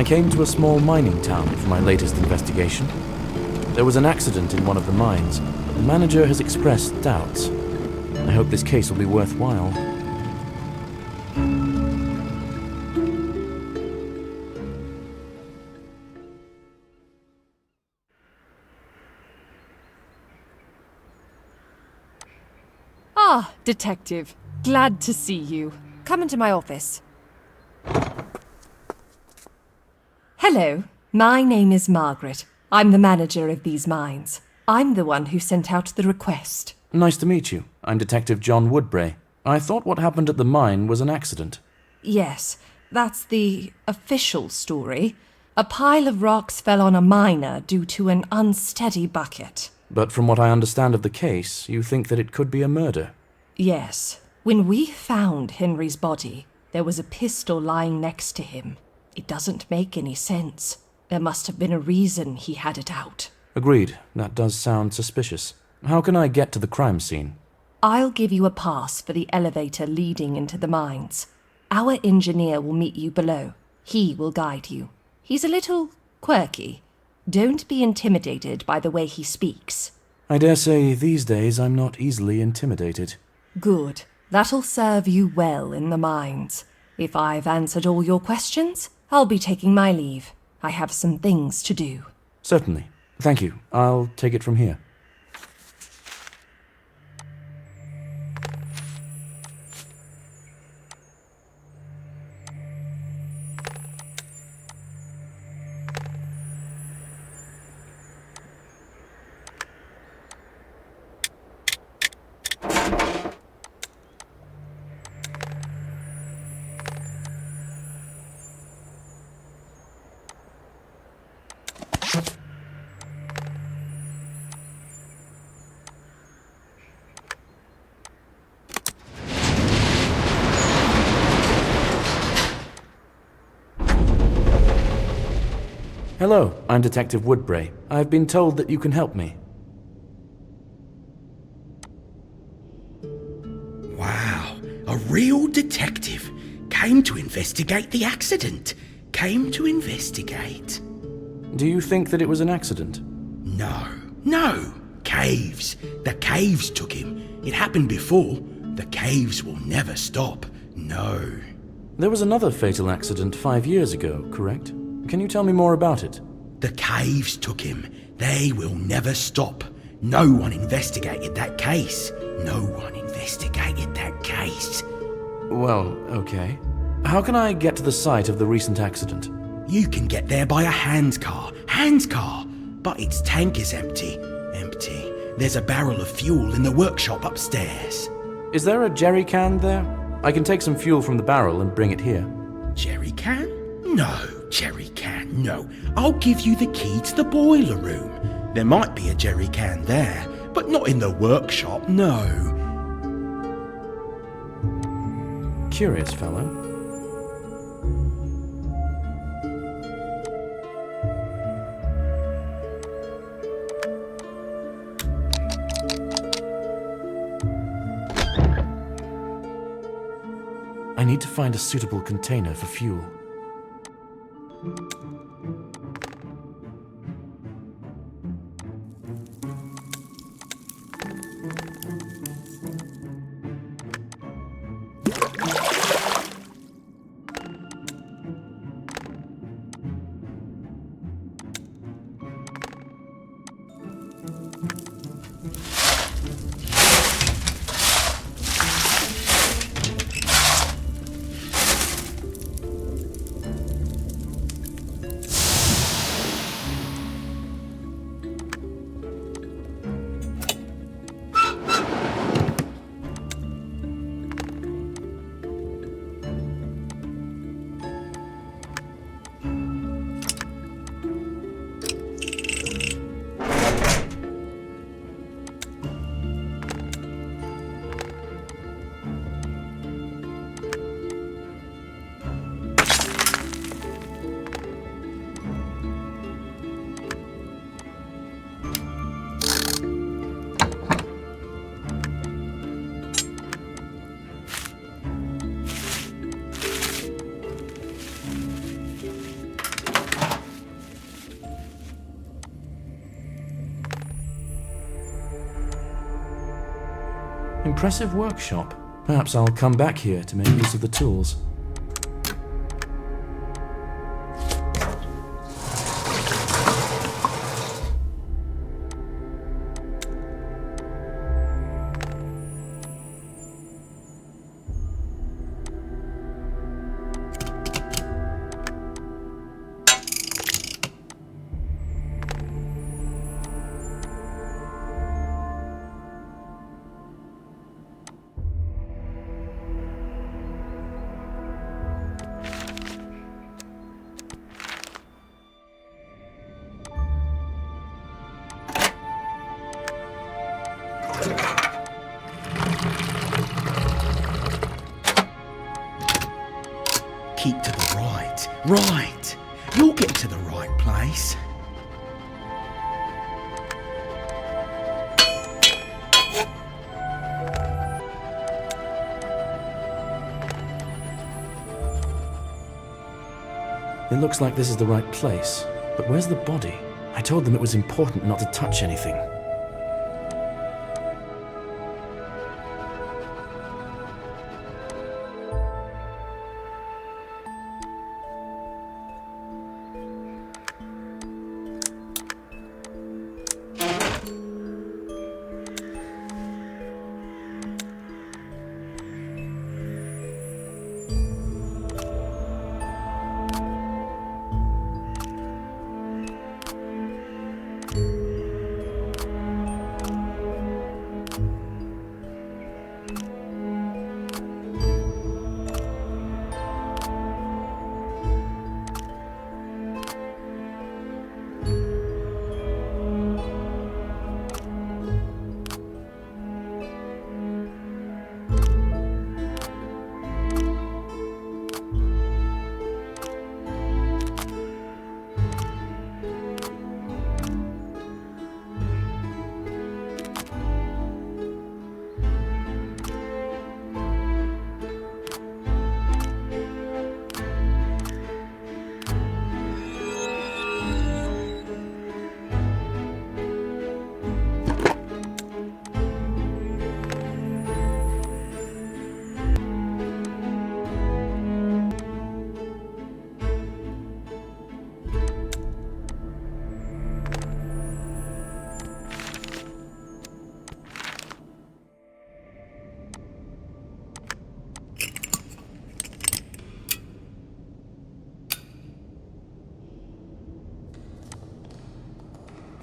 came to a small mining town for my latest investigation. There was an accident in one of the mines, but the manager has expressed doubts. I hope this case will be worthwhile. Ah, Detective. Glad to see you. Come into my office. Hello, my name is Margaret. I'm the manager of these mines. I'm the one who sent out the request. Nice to meet you. I'm Detective John Woodbray. I thought what happened at the mine was an accident. Yes, that's the official story. A pile of rocks fell on a miner due to an unsteady bucket. But from what I understand of the case, you think that it could be a murder. Yes. When we found Henry's body, there was a pistol lying next to him. It doesn't make any sense. There must have been a reason he had it out. Agreed. That does sound suspicious. How can I get to the crime scene? I'll give you a pass for the elevator leading into the mines. Our engineer will meet you below. He will guide you. He's a little quirky. Don't be intimidated by the way he speaks. I dare say these days I'm not easily intimidated. Good. That'll serve you well in the mines. If I've answered all your questions, I'll be taking my leave. I have some things to do. Certainly. Thank you. I'll take it from here. Hello, I'm Detective Woodbray. I've been told that you can help me. Wow, a real detective. Came to investigate the accident. Came to investigate. Do you think that it was an accident? No. Caves. The caves took him. It happened before. The caves will never stop. No. There was another fatal accident 5 years ago, correct? Can you tell me more about it? The caves took him. They will never stop. No one investigated that case. No one investigated that case. Well, okay. How can I get to the site of the recent accident? You can get there by a handcar. But its tank is empty. There's a barrel of fuel in the workshop upstairs. Is there a jerry can there? I can take some fuel from the barrel and bring it here. Jerry can? No, jerry can, no. I'll give you the key to the boiler room. There might be a jerry can there, but not in the workshop, no. Curious fellow. I need to find a suitable container for fuel. impressive workshop. Perhaps I'll come back here to make use of the tools. Keep to the right. Right! You'll get to the right place. It looks like this is the right place, but where's the body? I told them it was important not to touch anything.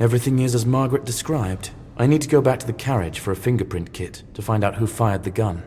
Everything is as Margaret described. I need to go back to the carriage for a fingerprint kit to find out who fired the gun.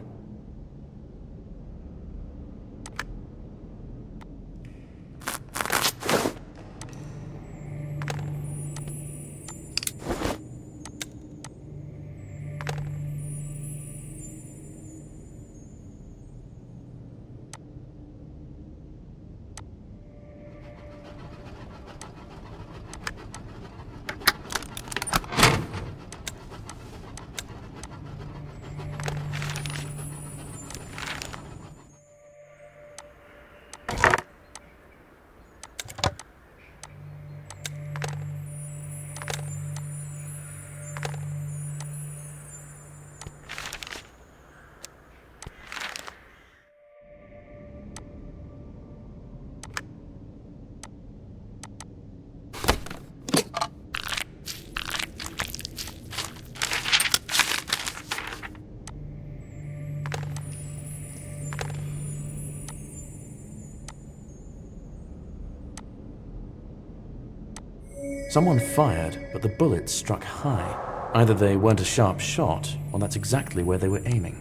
Someone fired, but the bullets struck high. Either they weren't a sharp shot, or that's exactly where they were aiming.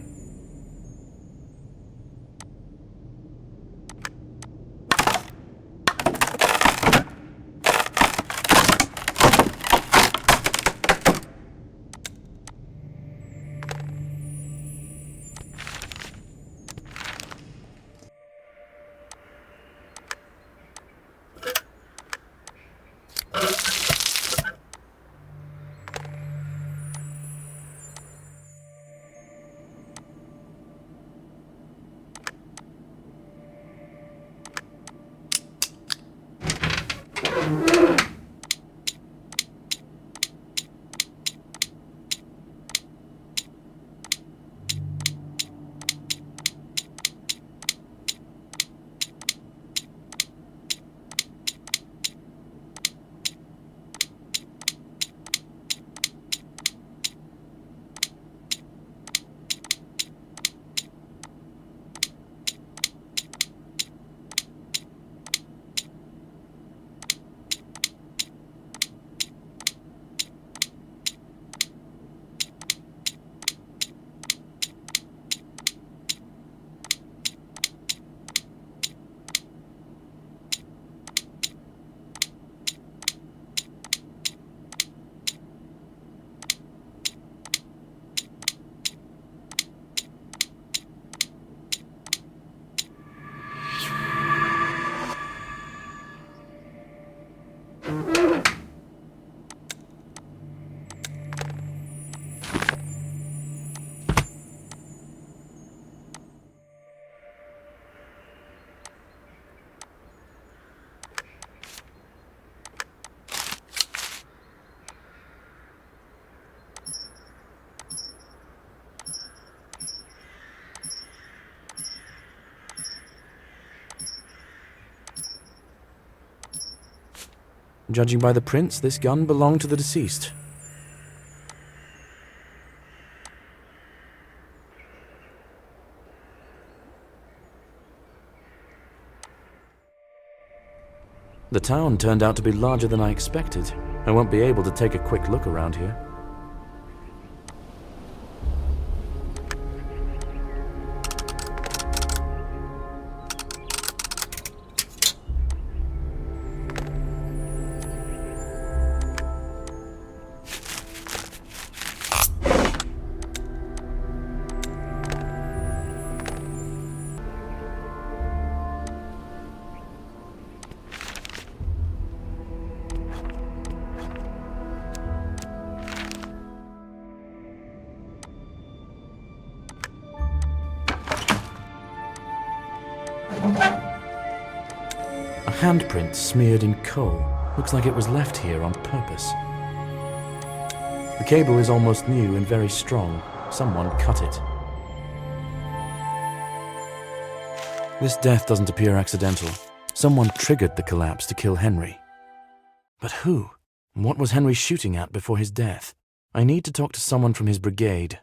Judging by the prints, this gun belonged to the deceased. The town turned out to be larger than I expected. I won't be able to take a quick look around here. A handprint smeared in coal. Looks like it was left here on purpose. The cable is almost new and very strong. Someone cut it. This death doesn't appear accidental. Someone triggered the collapse to kill Henry. But who? What was Henry shooting at before his death? I need to talk to someone from his brigade.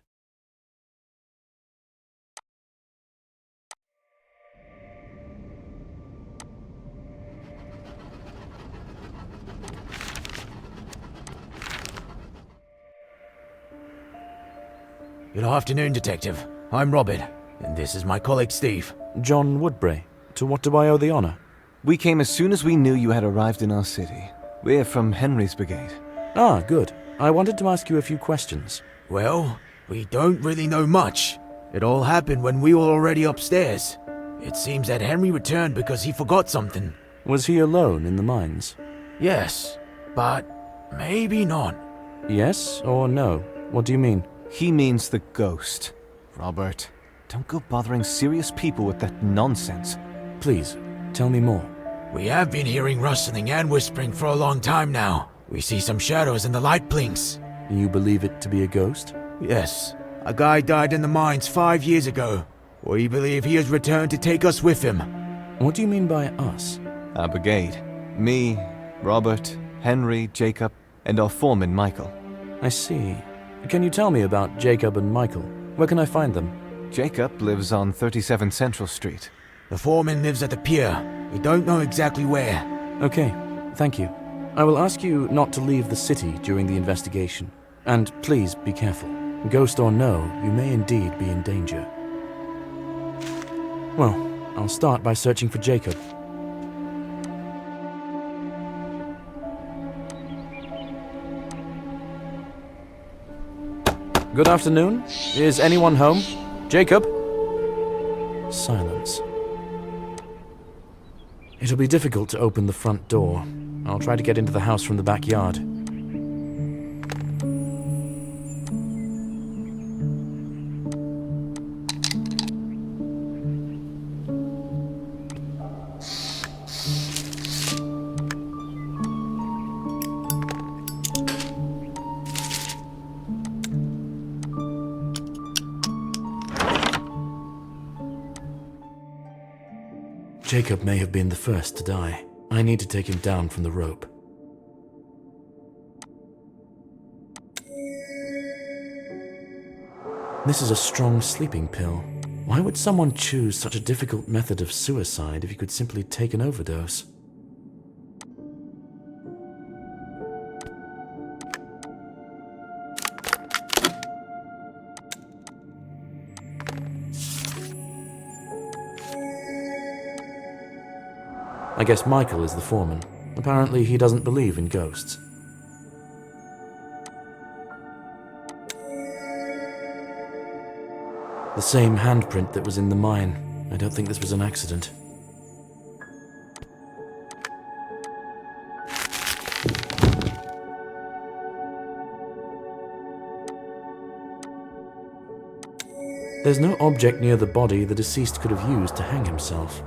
Good afternoon, Detective. I'm Robert, and this is my colleague Steve. John Woodbury. To what do I owe the honor? We came as soon as we knew you had arrived in our city. We're from Henry's brigade. Ah, good. I wanted to ask you a few questions. Well, we don't really know much. It all happened when we were already upstairs. It seems that Henry returned because he forgot something. Was he alone in the mines? Yes, but maybe not. Yes or no? What do you mean? He means the ghost. Robert, don't go bothering serious people with that nonsense. Please, tell me more. We have been hearing rustling and whispering for a long time now. We see some shadows and the light blinks. You believe it to be a ghost? Yes, a guy died in the mines 5 years ago. We believe he has returned to take us with him. What do you mean by us? Our brigade. Me, Robert, Henry, Jacob, and our foreman, Michael. I see. Can you tell me about Jacob and Michael? Where can I find them? Jacob lives on 37 Central Street. The foreman lives at the pier. We don't know exactly where. Okay, thank you. I will ask you not to leave the city during the investigation. And please be careful. Ghost or no, you may indeed be in danger. Well, I'll start by searching for Jacob. Good afternoon. Is anyone home? Jacob? Silence. It'll be difficult to open the front door. I'll try to get into the house from the backyard. Jacob may have been the first to die. I need to take him down from the rope. This is a strong sleeping pill. Why would someone choose such a difficult method of suicide if you could simply take an overdose? I guess Michael is the foreman. Apparently he doesn't believe in ghosts. The same handprint that was in the mine. I don't think this was an accident. There's no object near the body the deceased could have used to hang himself.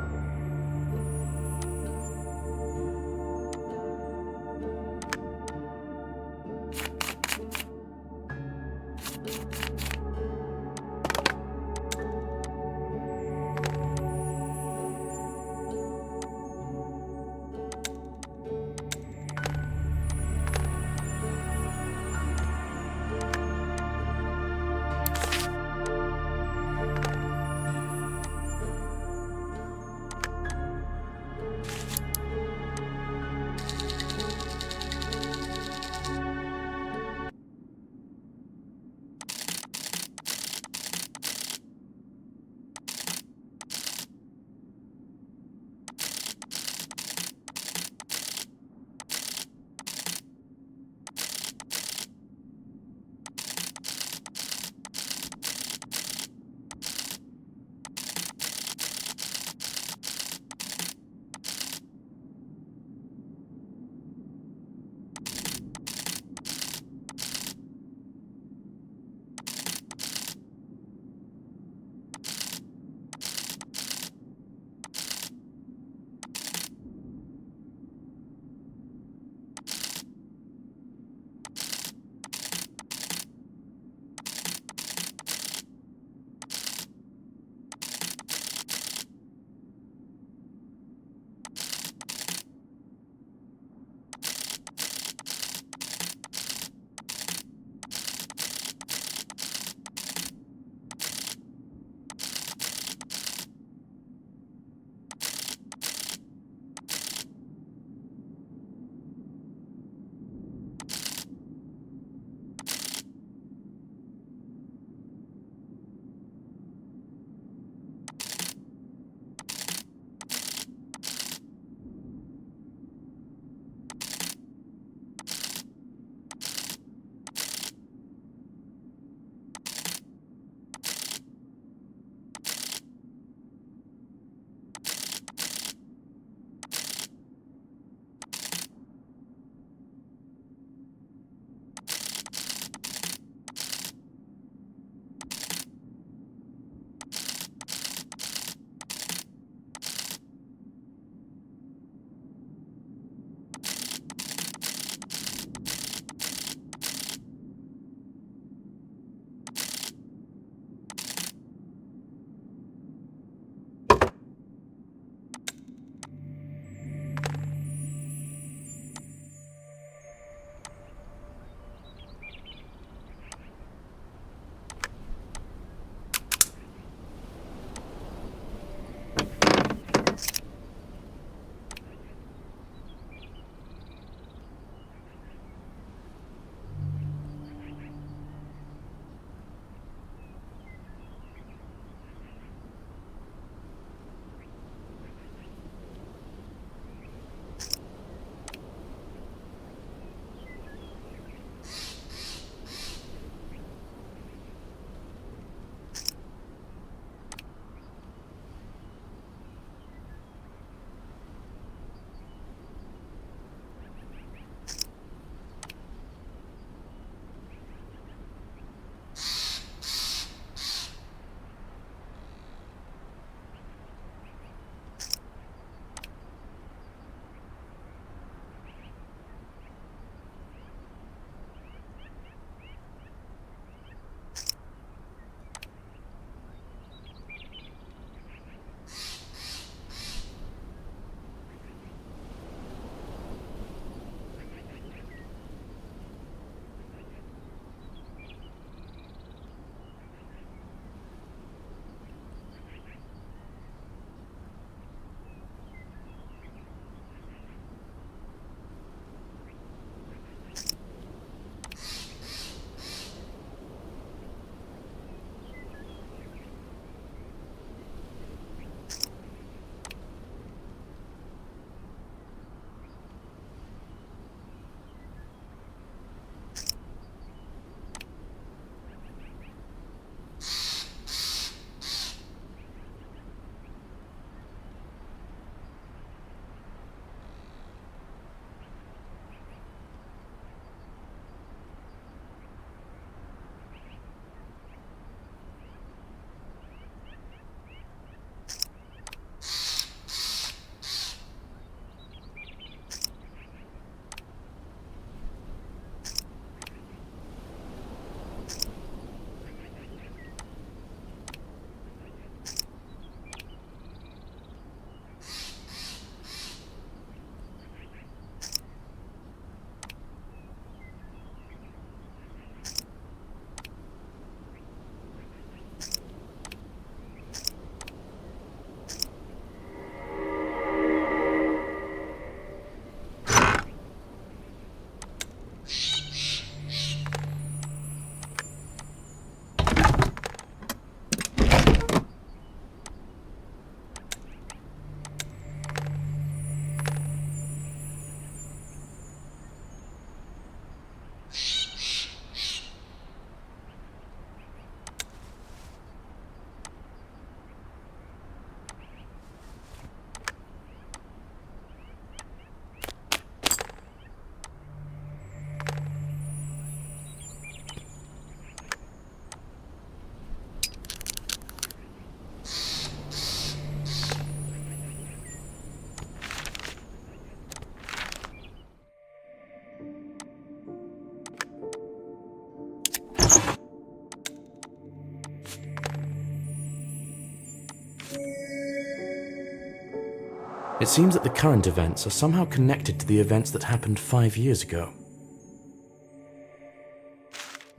It seems that the current events are somehow connected to the events that happened 5 years ago.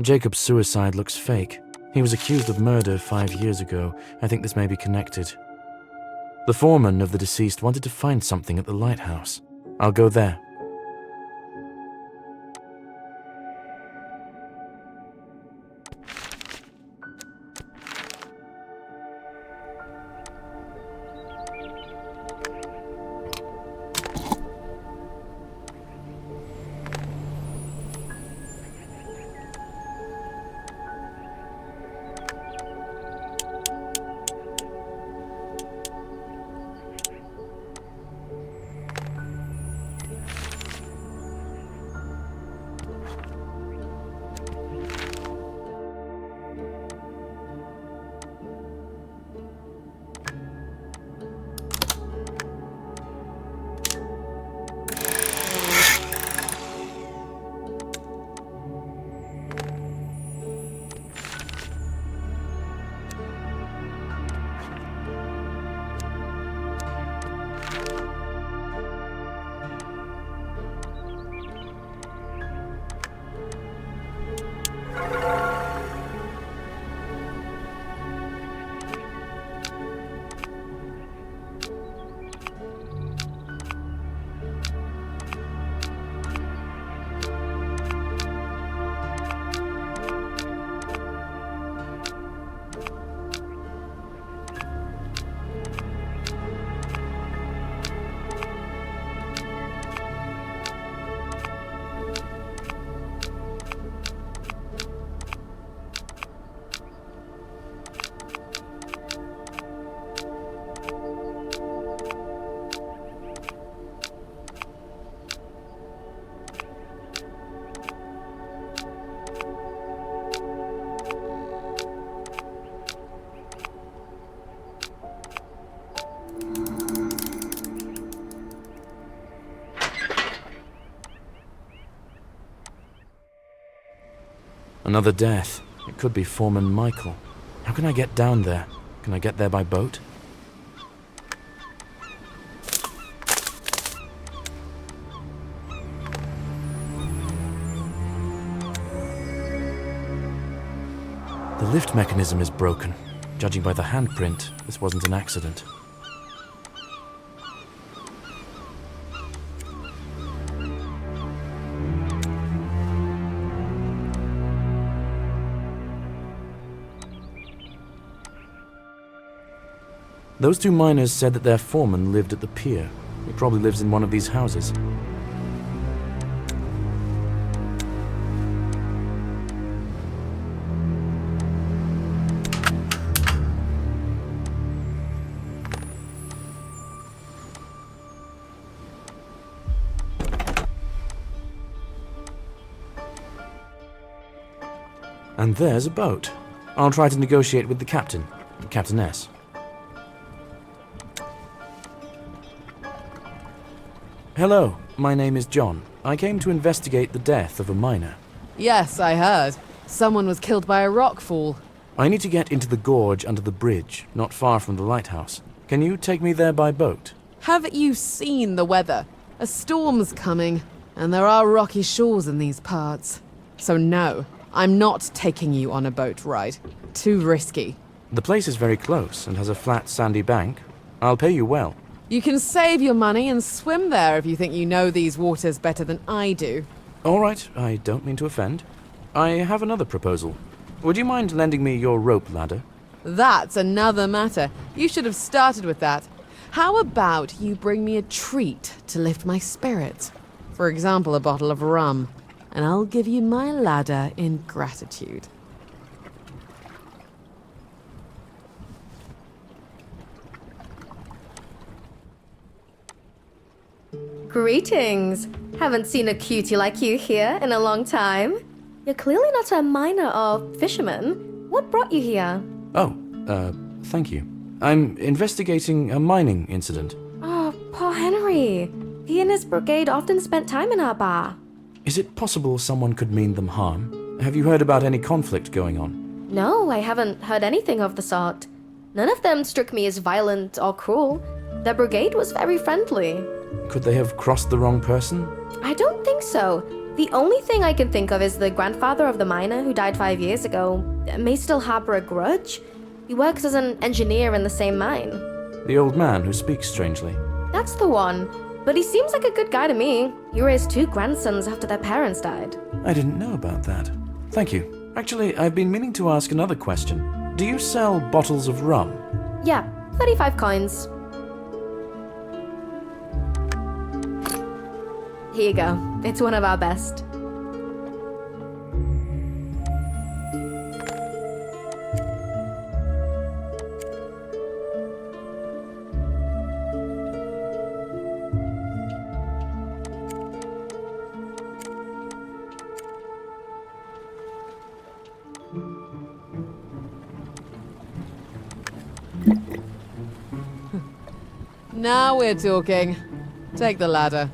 Jacob's suicide looks fake. He was accused of murder 5 years ago. I think this may be connected. The foreman of the deceased wanted to find something at the lighthouse. I'll go there. Another death. It could be Foreman Michael. How can I get down there? Can I get there by boat? The lift mechanism is broken. Judging by the handprint, this wasn't an accident. Those two miners said that their foreman lived at the pier. He probably lives in one of these houses. And there's a boat. I'll try to negotiate with the captain, Captainess. Hello, my name is John. I came to investigate the death of a miner. Yes, I heard. Someone was killed by a rockfall. I need to get into the gorge under the bridge, not far from the lighthouse. Can you take me there by boat? Haven't you seen the weather? A storm's coming, and there are rocky shores in these parts. So no, I'm not taking you on a boat ride. Too risky. The place is very close and has a flat, sandy bank. I'll pay you well. You can save your money and swim there if you think you know these waters better than I do. All right, I don't mean to offend. I have another proposal. Would you mind lending me your rope ladder? That's another matter. You should have started with that. How about you bring me a treat to lift my spirits? For example, a bottle of rum. And I'll give you my ladder in gratitude. Greetings! Haven't seen a cutie like you here in a long time. You're clearly not a miner or fisherman. What brought you here? Oh, thank you. I'm investigating a mining incident. Oh, poor Henry. He and his brigade often spent time in our bar. Is it possible someone could mean them harm? Have you heard about any conflict going on? No, I haven't heard anything of the sort. None of them struck me as violent or cruel. The brigade was very friendly. Could they have crossed the wrong person? I don't think so. The only thing I can think of is the grandfather of the miner who died 5 years ago may still harbor a grudge. He works as an engineer in the same mine. The old man who speaks strangely. That's the one. But he seems like a good guy to me. He raised 2 grandsons after their parents died. I didn't know about that. Thank you. Actually, I've been meaning to ask another question. Do you sell bottles of rum? Yeah, 35 coins. Here you go. It's one of our best. Now we're talking. Take the ladder.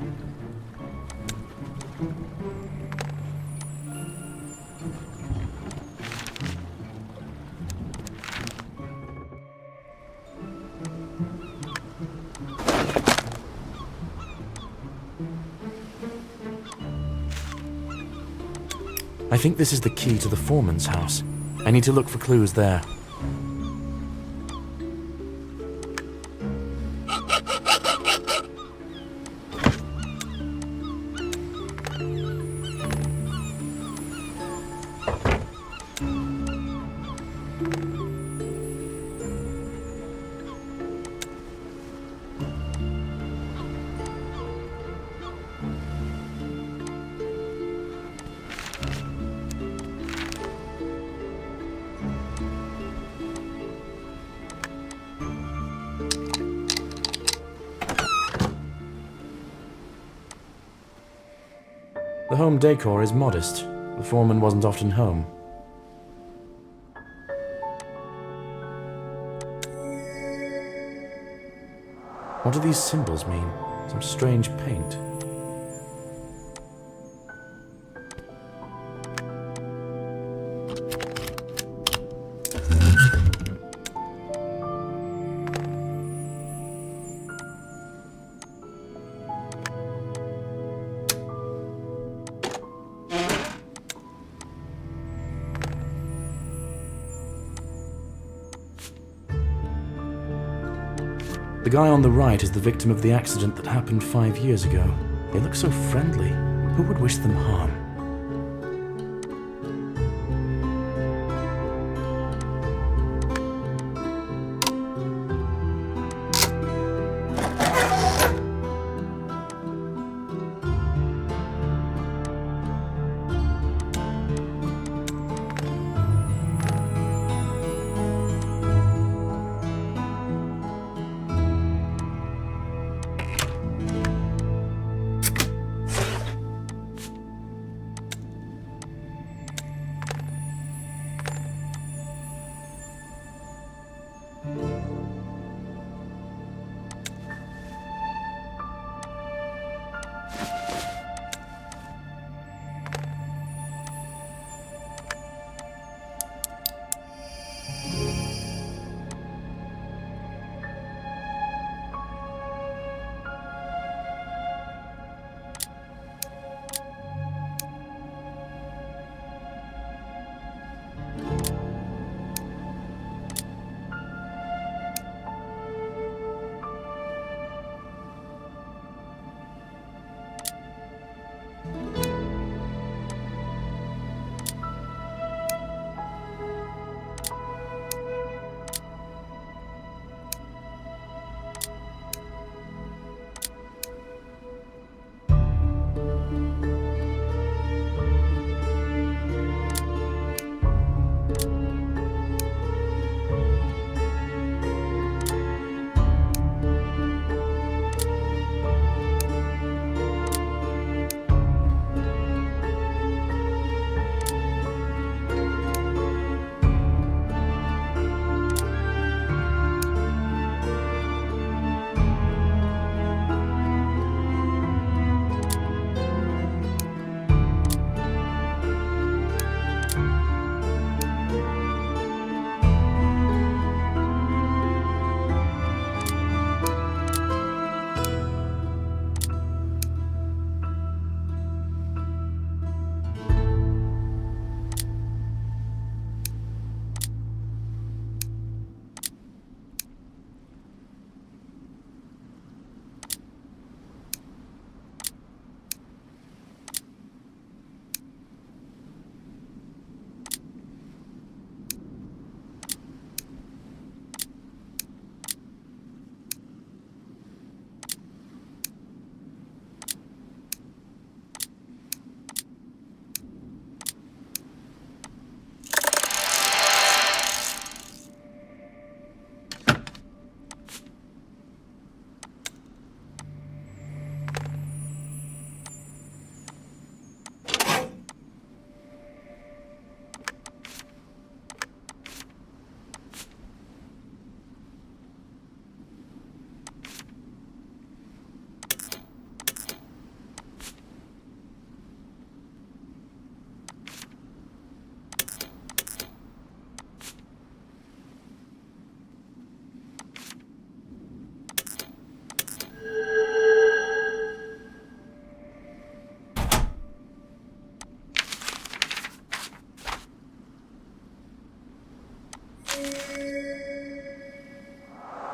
I think this is the key to the foreman's house. I need to look for clues there. The home decor is modest. The foreman wasn't often home. What do these symbols mean? Some strange paint. The guy on the right is the victim of the accident that happened 5 years ago. They look so friendly. Who would wish them harm?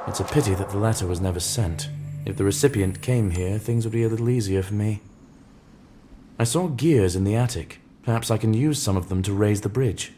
It's a pity that the letter was never sent. If the recipient came here, things would be a little easier for me. I saw gears in the attic. Perhaps I can use some of them to raise the bridge.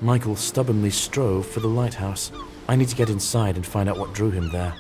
Michael stubbornly strove for the lighthouse. I need to get inside and find out what drew him there.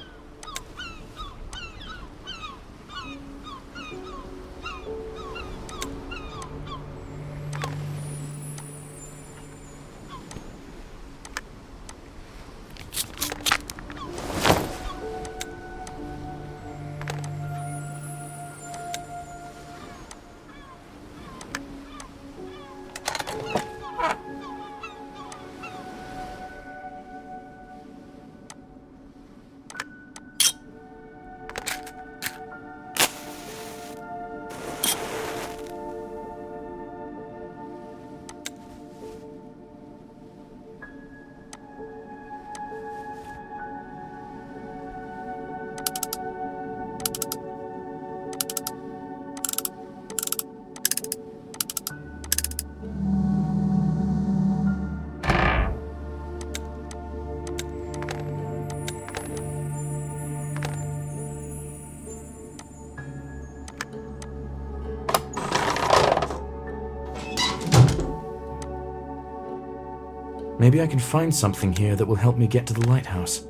Maybe I can find something here that will help me get to the lighthouse.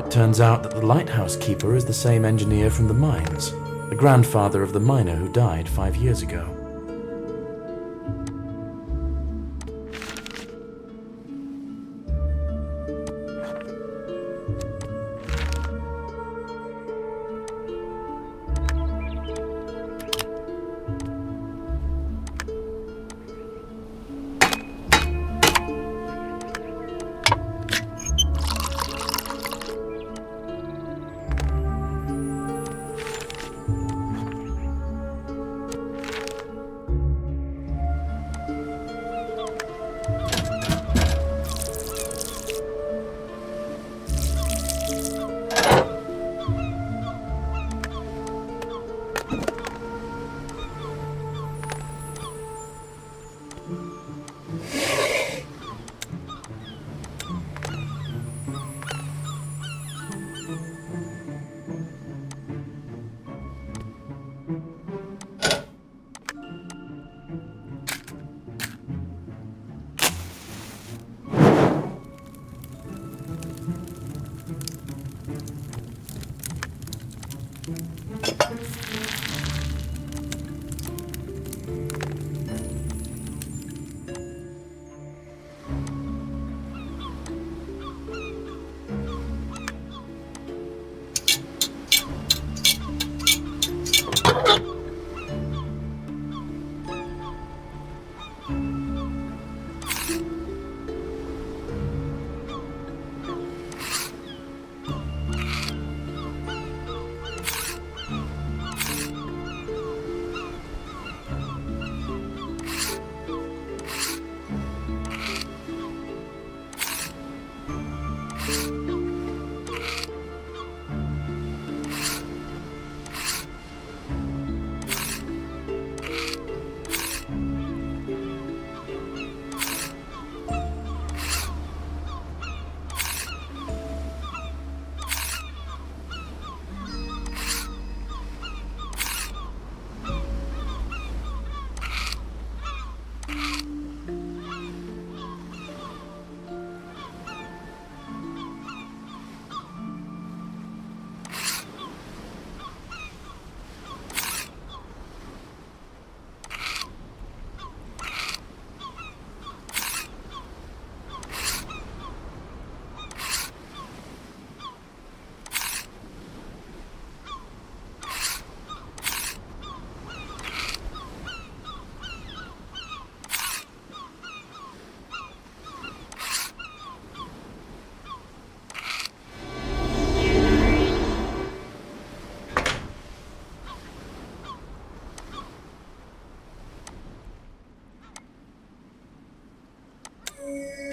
Turns out that the lighthouse keeper is the same engineer from the mines, the grandfather of the miner who died 5 years ago.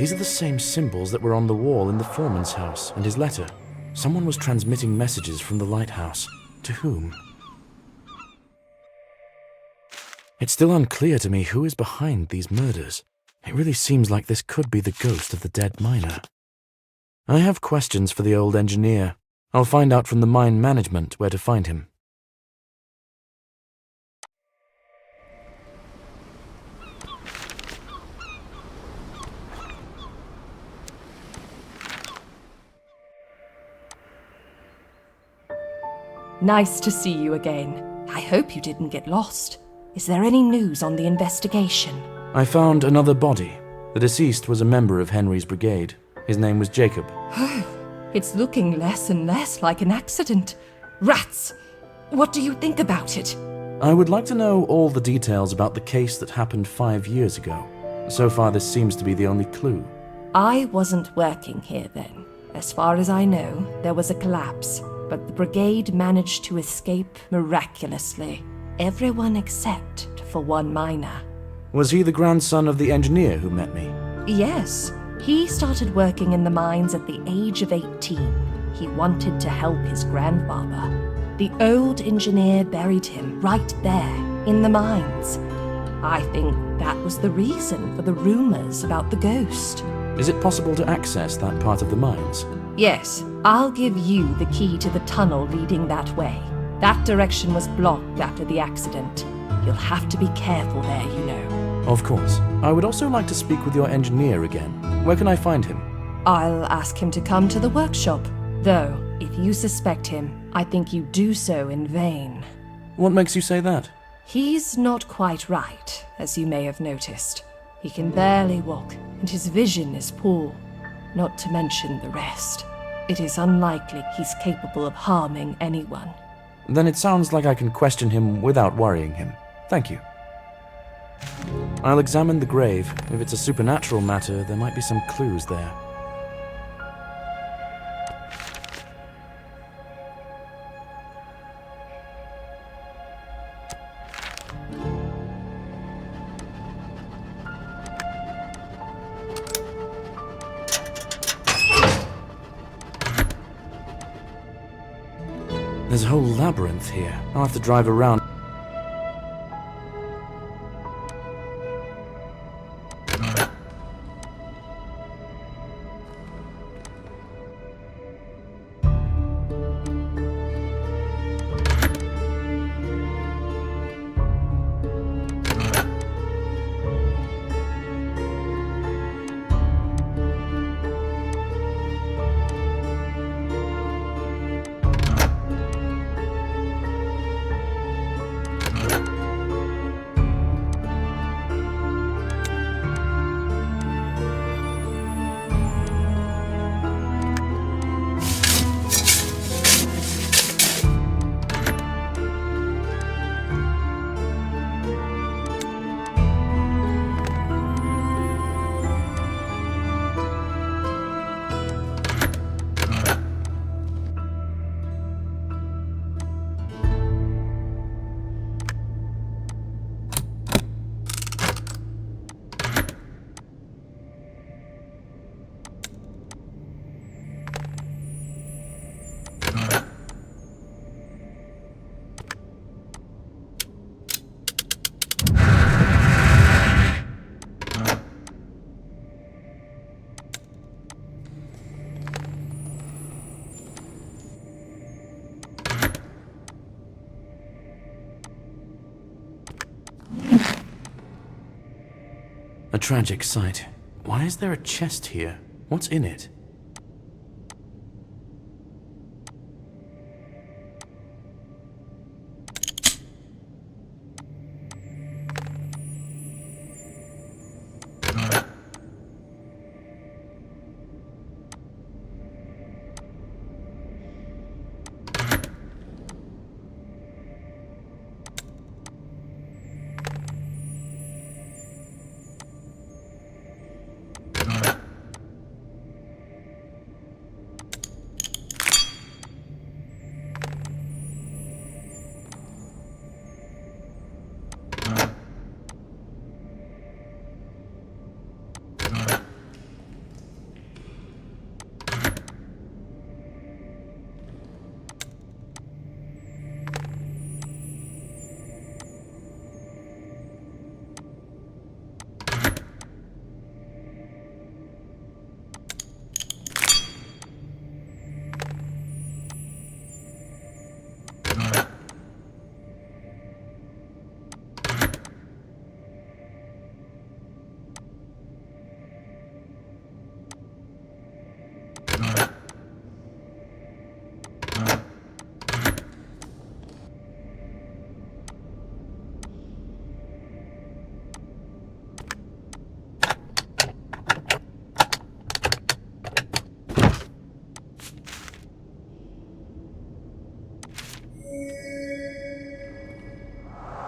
These are the same symbols that were on the wall in the foreman's house and his letter. Someone was transmitting messages from the lighthouse. To whom? It's still unclear to me who is behind these murders. It really seems like this could be the ghost of the dead miner. I have questions for the old engineer. I'll find out from the mine management where to find him. Nice to see you again. I hope you didn't get lost. Is there any news on the investigation? I found another body. The deceased was a member of Henry's brigade. His name was Jacob. It's looking less and less like an accident. Rats! What do you think about it? I would like to know all the details about the case that happened 5 years ago. So far, this seems to be the only clue. I wasn't working here then. As far as I know, there was a collapse, but the brigade managed to escape miraculously. Everyone except for one miner. Was he the grandson of the engineer who met me? Yes, he started working in the mines at the age of 18. He wanted to help his grandfather. The old engineer buried him right there, in the mines. I think that was the reason for the rumors about the ghost. Is it possible to access that part of the mines? Yes, I'll give you the key to the tunnel leading that way. That direction was blocked after the accident. You'll have to be careful there, you know. Of course. I would also like to speak with your engineer again. Where can I find him? I'll ask him to come to the workshop. Though, if you suspect him, I think you do so in vain. What makes you say that? He's not quite right, as you may have noticed. He can barely walk, and his vision is poor, not to mention the rest. It is unlikely he's capable of harming anyone. Then it sounds like I can question him without worrying him. Thank you. I'll examine the grave. If it's a supernatural matter, there might be some clues there. There's a whole labyrinth here. I'll have to drive around. A tragic sight. Why is there a chest here? What's in it?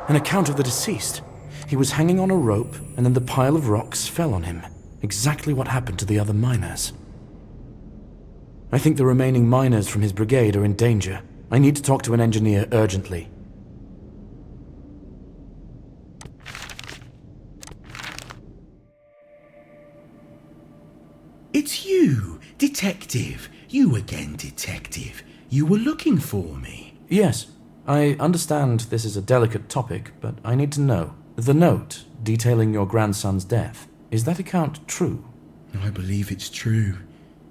An account of the deceased. He was hanging on a rope, and then the pile of rocks fell on him. Exactly what happened to the other miners. I think the remaining miners from his brigade are in danger. I need to talk to an engineer urgently. It's you, Detective. You again, Detective. You were looking for me. Yes, I understand this is a delicate topic, but I need to know. The note detailing your grandson's death, is that account true? I believe it's true.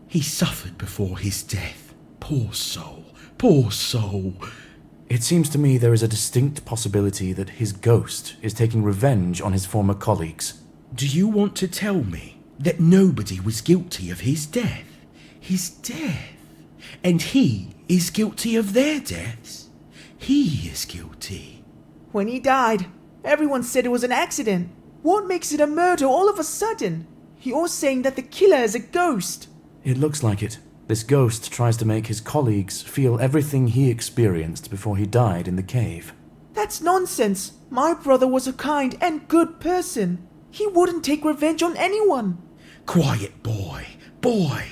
He suffered before his death. Poor soul. Poor soul. It seems to me there is a distinct possibility that his ghost is taking revenge on his former colleagues. Do you want to tell me that nobody was guilty of his death? His death? And he is guilty of their deaths? He is guilty. When he died, everyone said it was an accident. What makes it a murder all of a sudden? You're saying that the killer is a ghost. It looks like it. This ghost tries to make his colleagues feel everything he experienced before he died in the cave. That's nonsense. My brother was a kind and good person. He wouldn't take revenge on anyone. Quiet, boy. Boy.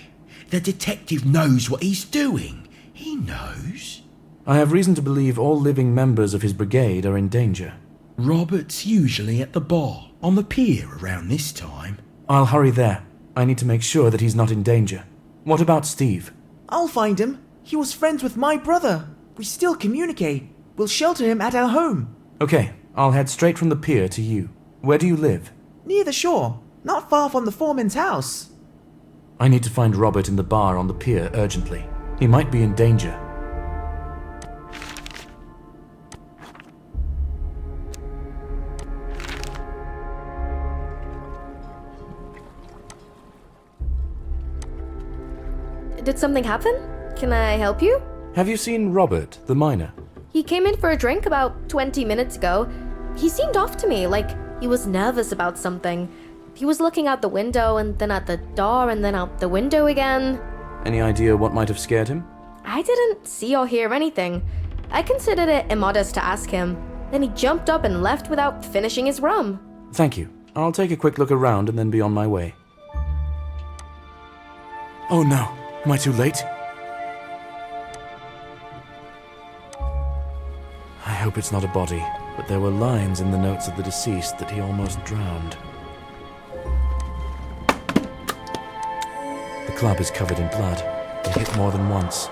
The detective knows what he's doing. He knows. I have reason to believe all living members of his brigade are in danger. Robert's usually at the bar on the pier around this time. I'll hurry there. I need to make sure that he's not in danger. What about Steve? I'll find him. He was friends with my brother. We still communicate. We'll shelter him at our home. Okay, I'll head straight from the pier to you. Where do you live? Near the shore, not far from the foreman's house. I need to find Robert in the bar on the pier urgently. He might be in danger. Did something happen? Can I help you? Have you seen Robert, the miner? He came in for a drink about 20 minutes ago. He seemed off to me, like he was nervous about something. He was looking out the window and then at the door and then out the window again. Any idea what might have scared him? I didn't see or hear anything. I considered it immodest to ask him. Then he jumped up and left without finishing his rum. Thank you. I'll take a quick look around and then be on my way. Oh no. Am I too late? I hope it's not a body, but there were lines in the notes of the deceased that he almost drowned. The club is covered in blood. It hit more than once.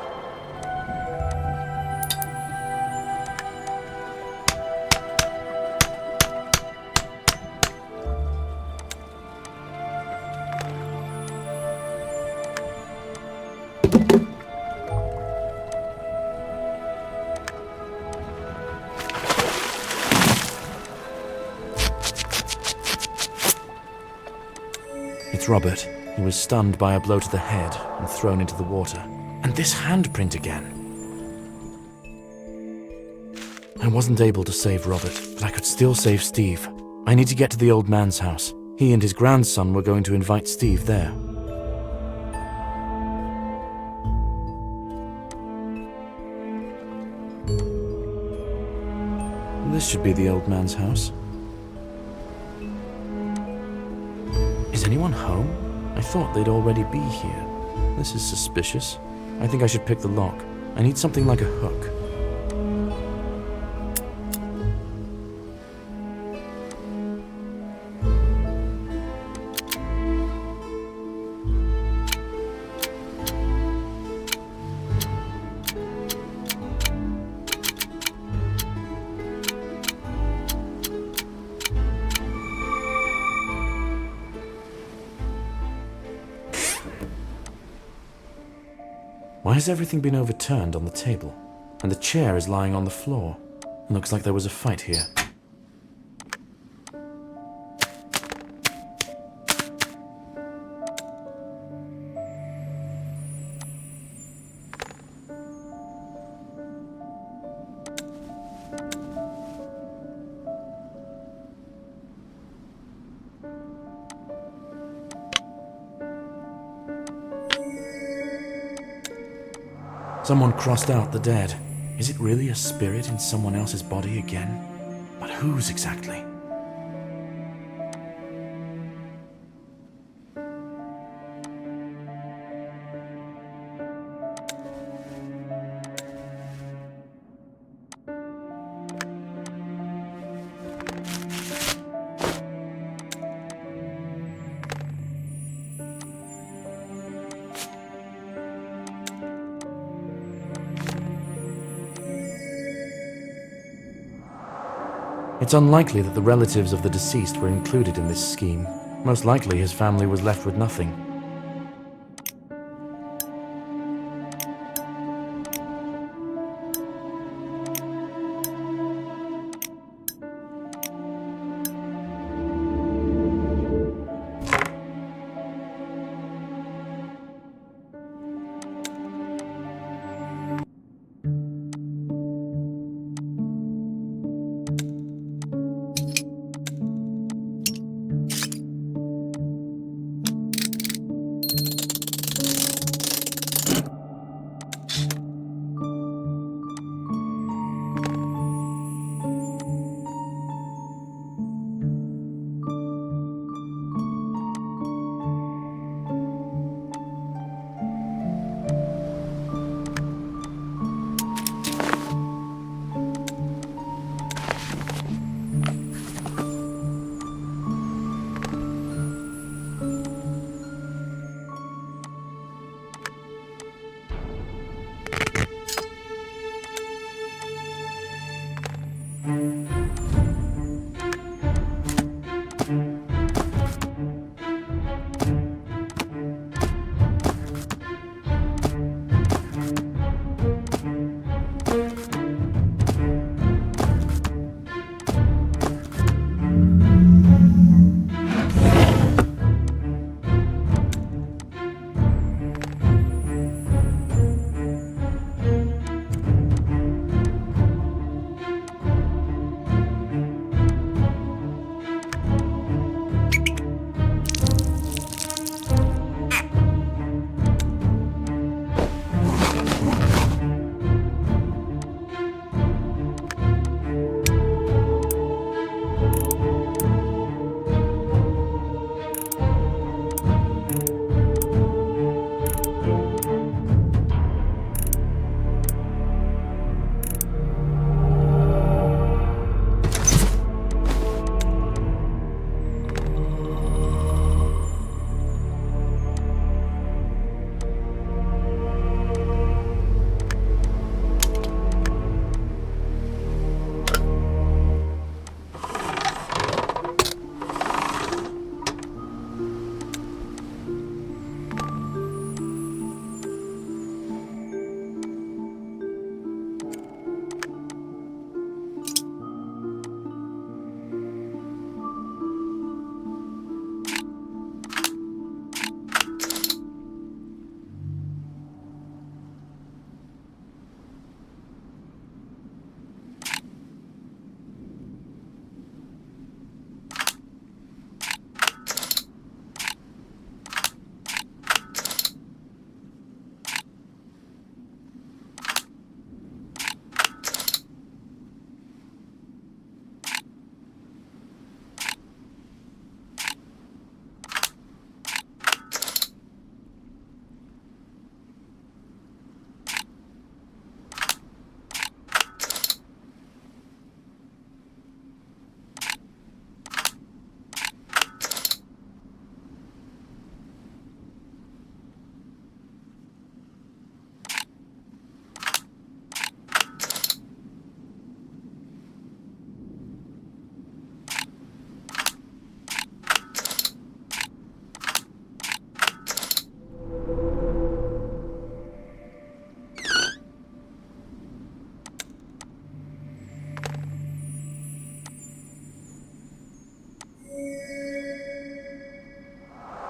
It's Robert. He was stunned by a blow to the head and thrown into the water. And this handprint again. I wasn't able to save Robert, but I could still save Steve. I need to get to the old man's house. He and his grandson were going to invite Steve there. This should be the old man's house. Is anyone home? I thought they'd already be here. This is suspicious. I think I should pick the lock. I need something like a hook. Why has everything been overturned on the table? And the chair is lying on the floor. It looks like there was a fight here. Someone crossed out the dead. Is it really a spirit in someone else's body again? But whose exactly? It's unlikely that the relatives of the deceased were included in this scheme. Most likely his family was left with nothing.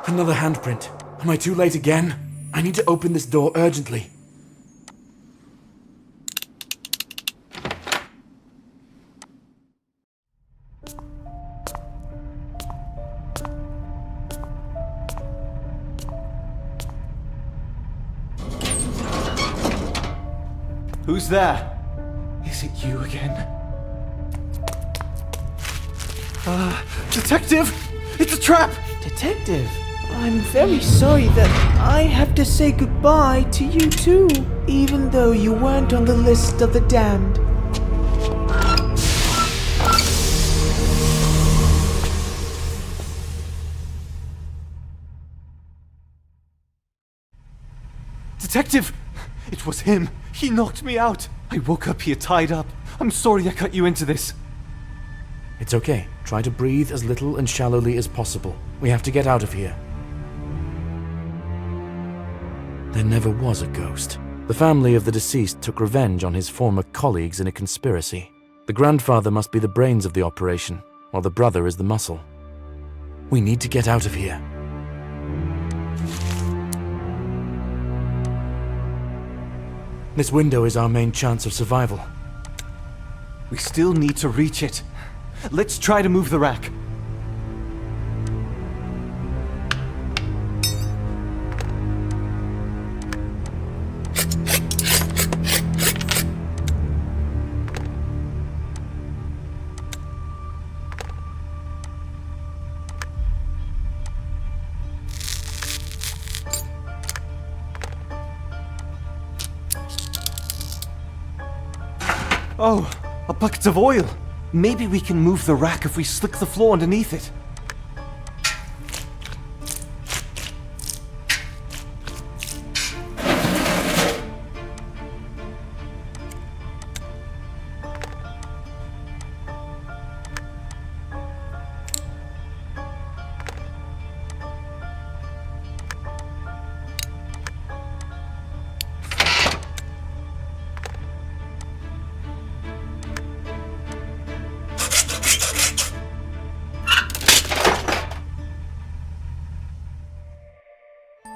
Another handprint. Am I too late again? I need to open this door urgently. Who's there? Is it you again? Detective! It's a trap! Detective, I'm very sorry that I have to say goodbye to you too, even though you weren't on the list of the damned. Detective! It was him. He knocked me out. I woke up here tied up. I'm sorry I cut you into this. It's okay. Try to breathe as little and shallowly as possible. We have to get out of here. There never was a ghost. The family of the deceased took revenge on his former colleagues in a conspiracy. The grandfather must be the brains of the operation, while the brother is the muscle. We need to get out of here. This window is our main chance of survival. We still need to reach it. Let's try to move the rack. Oh, a bucket of oil. Maybe we can move the rack if we slick the floor underneath it.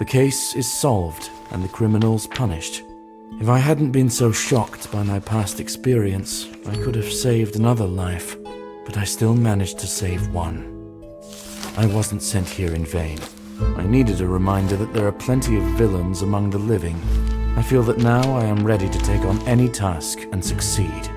The case is solved and the criminals punished. If I hadn't been so shocked by my past experience, I could have saved another life, but I still managed to save one. I wasn't sent here in vain. I needed a reminder that there are plenty of villains among the living. I feel that now I am ready to take on any task and succeed.